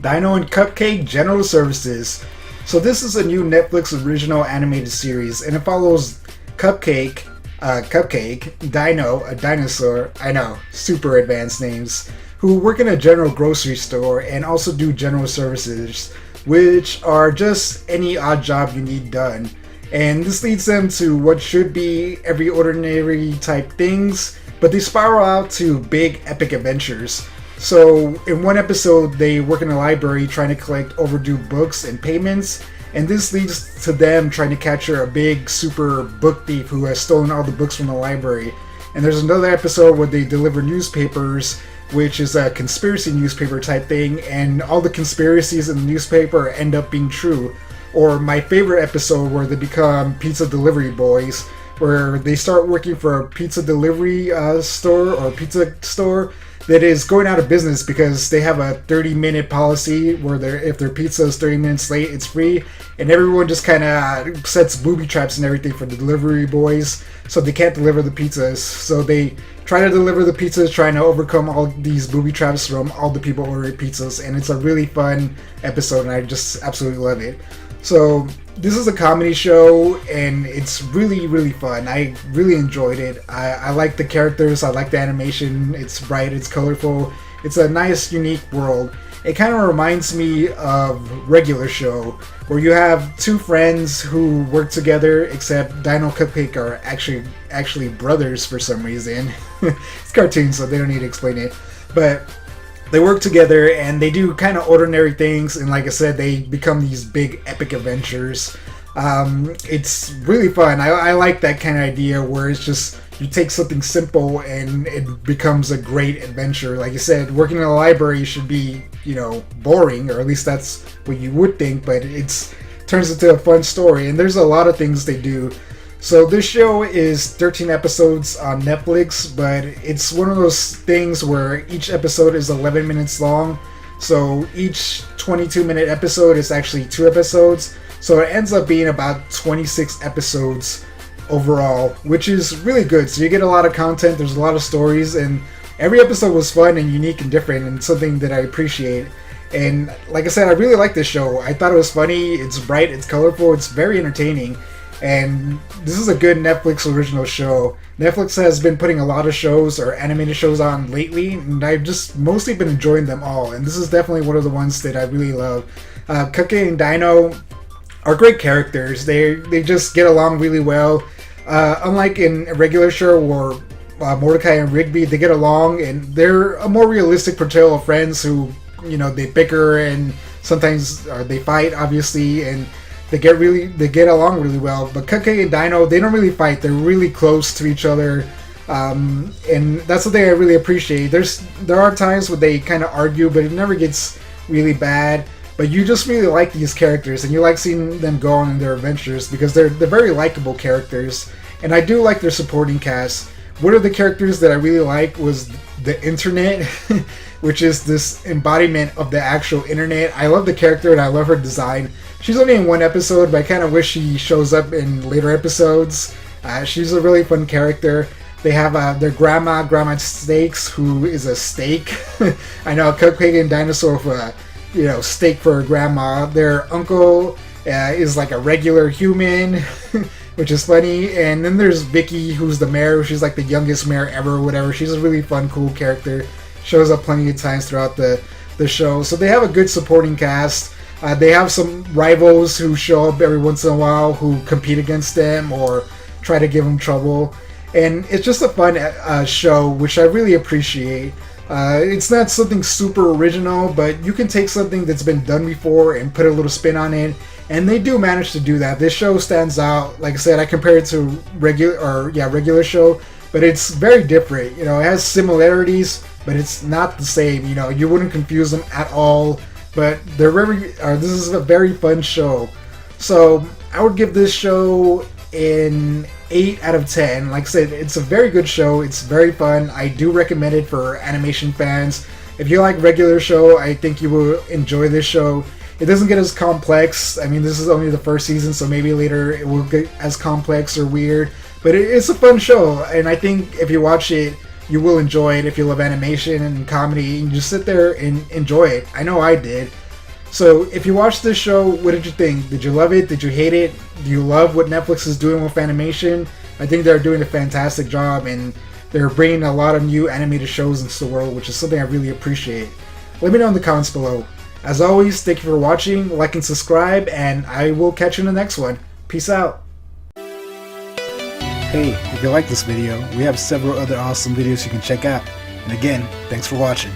Dino and Cupcake General Services. So this is a new Netflix original animated series, and it follows Cupcake, Dino, a dinosaur, I know, super advanced names, who work in a general grocery store and also do general services, which are just any odd job you need done. And this leads them to what should be every ordinary type things, but they spiral out to big epic adventures. So in one episode, they work in a library trying to collect overdue books and payments, and this leads to them trying to capture a big super book thief who has stolen all the books from the library. And there's another episode where they deliver newspapers, which is a conspiracy newspaper type thing, and all the conspiracies in the newspaper end up being true. Or my favorite episode where they become pizza delivery boys, where they start working for a pizza delivery store or pizza store that is going out of business because they have a 30-minute policy where if their pizza is 30 minutes late, it's free, and everyone just kind of sets booby traps and everything for the delivery boys, so they can't deliver the pizzas. So they try to deliver the pizzas, trying to overcome all these booby traps from all the people ordering pizzas, and it's a really fun episode, and I just absolutely love it. So this is a comedy show, and it's really, really fun. I really enjoyed it. I like the characters, I like the animation. It's bright, it's colorful. It's a nice, unique world. It kind of reminds me of Regular Show, where you have two friends who work together, except Dino and Cupcake are actually brothers for some reason. It's cartoon, so they don't need to explain it. But they work together and they do kind of ordinary things, and like I said, they become these big epic adventures. It's really fun. I like that kind of idea where it's just you take something simple and it becomes a great adventure. Like you said, working in a library should be, boring, or at least that's what you would think, but it turns into a fun story, and there's a lot of things they do. So this show is 13 episodes on Netflix, but it's one of those things where each episode is 11 minutes long. So each 22-minute episode is actually 2 episodes. So it ends up being about 26 episodes overall, which is really good. So you get a lot of content, there's a lot of stories, and every episode was fun and unique and different, and something that I appreciate. And like I said, I really like this show. I thought it was funny, it's bright, it's colorful, it's very entertaining. And this is a good Netflix original show. Netflix has been putting a lot of shows or animated shows on lately, and I've just mostly been enjoying them all. And this is definitely one of the ones that I really love. Cupcake and Dino are great characters. They just get along really well. Unlike in a regular show where Mordecai and Rigby, they get along, and they're a more realistic portrayal of friends who, they bicker and sometimes they fight, obviously, and they get along really well. But Cupcake and Dino, they don't really fight. They're really close to each other, and that's the thing I really appreciate. There are times where they kind of argue, but it never gets really bad. But you just really like these characters, and you like seeing them go on in their adventures because they're very likable characters. And I do like their supporting cast. One of the characters that I really like was the Internet, which is this embodiment of the actual internet. I love the character and I love her design. She's only in one episode, but I kind of wish she shows up in later episodes. She's a really fun character. They have their Grandma Steaks, who is a steak. I know, Cupcake and Dinosaur for steak for grandma. Their uncle is like a regular human, which is funny. And then there's Vicky, who's the mayor. She's like the youngest mayor ever or whatever. She's a really fun, cool character. Shows up plenty of times throughout the show. So they have a good supporting cast. They have some rivals who show up every once in a while who compete against them or try to give them trouble. And it's just a fun show, which I really appreciate. It's not something super original, but you can take something that's been done before and put a little spin on it. And they do manage to do that. This show stands out. Like I said, I compare it to regular show, but it's very different. It has similarities, but it's not the same. You wouldn't confuse them at all. But this is a very fun show. So I would give this show an 8 out of 10. Like I said, it's a very good show. It's very fun. I do recommend it for animation fans. If you like regular show, I think you will enjoy this show. It doesn't get as complex. I mean, this is only the first season, so maybe later it will get as complex or weird. But it's a fun show, and I think if you watch it, you will enjoy it if you love animation and comedy. You just sit there and enjoy it. I know I did. So if you watched this show, what did you think? Did you love it? Did you hate it? Do you love what Netflix is doing with animation? I think they're doing a fantastic job, and they're bringing a lot of new animated shows into the world, which is something I really appreciate. Let me know in the comments below. As always, thank you for watching, like and subscribe, and I will catch you in the next one. Peace out. Hey, if you like this video, we have several other awesome videos you can check out. And again, thanks for watching.